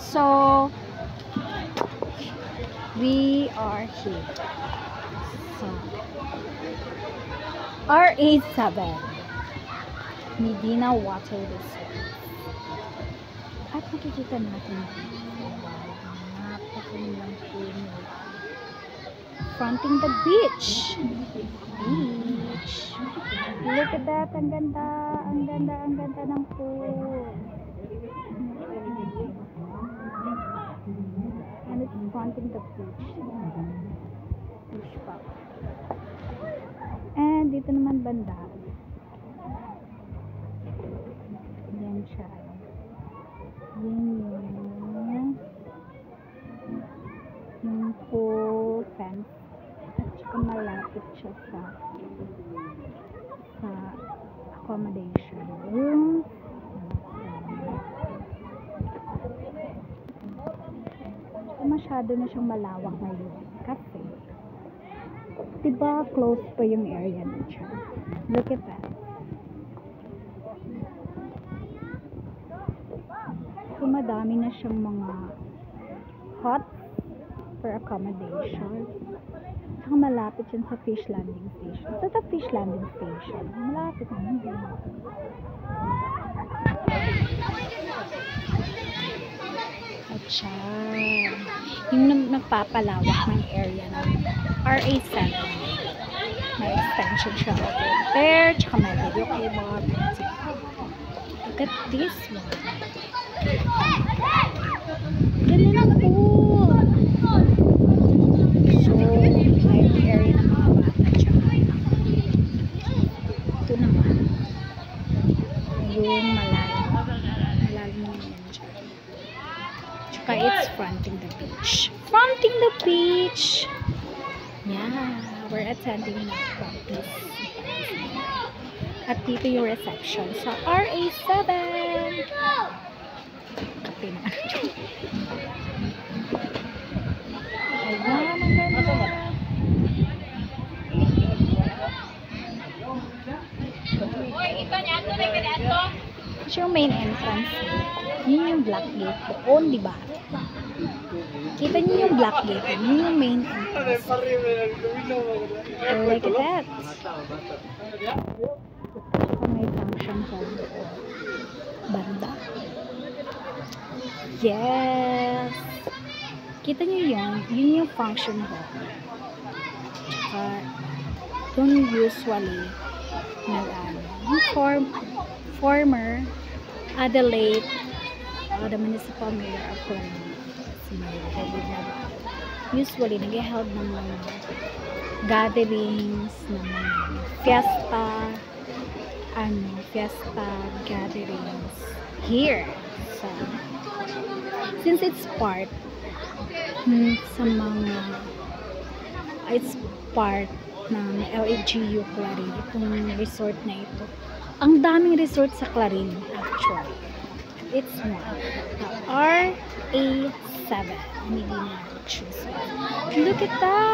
So, we are here. So, RA7 Medina Water Resort. At makikita natin napakagandang pool fronting the beach. Look at that, ang ganda ng pool. And it's fronting the beach. Beach park. And dito naman banda. Yan siya. Yung pool fence. At saka malapit siya sa accommodation room. Masyado na siyang malawak ngayon kasi diba close pa yung area na siya. Look at that. So madami na siyang mga hot for accommodation. Saka malapit yan sa fish landing station. Sa fish landing station, malapit na hindi. At siya, yung nagpapalawak ng area ng RA7. May extension siya over there, tsaka may video cable. Look at this one. Ganda ng pool. So, may area ng mga bata tsaka. Ito naman. Yung malalim. Malalim na yan dyan. Tsaka it's fronting the beach. Fronting the beach! Yeah, we're attending na practice. At dito yung reception sa RA7. Kape na. Ayan, ang ganda. Ito yung main entrance. Yun yung black gate doon, diba? Kita niyo yung black gate. Yun yung main entrance. Look at that. May function hall banda. Yes. Kita niyo yun. Yun yung function hall. Yung usually yung former Adelaide the municipal mayor of Colombia. Usually nag-held ng mga gatherings, ng mga fiesta gatherings here. So, since it's part ng LAGU Clarin, itong resort na ito. Ang daming resort sa Clarin actually. It's one. The RA7 Medina Resort. Look at that!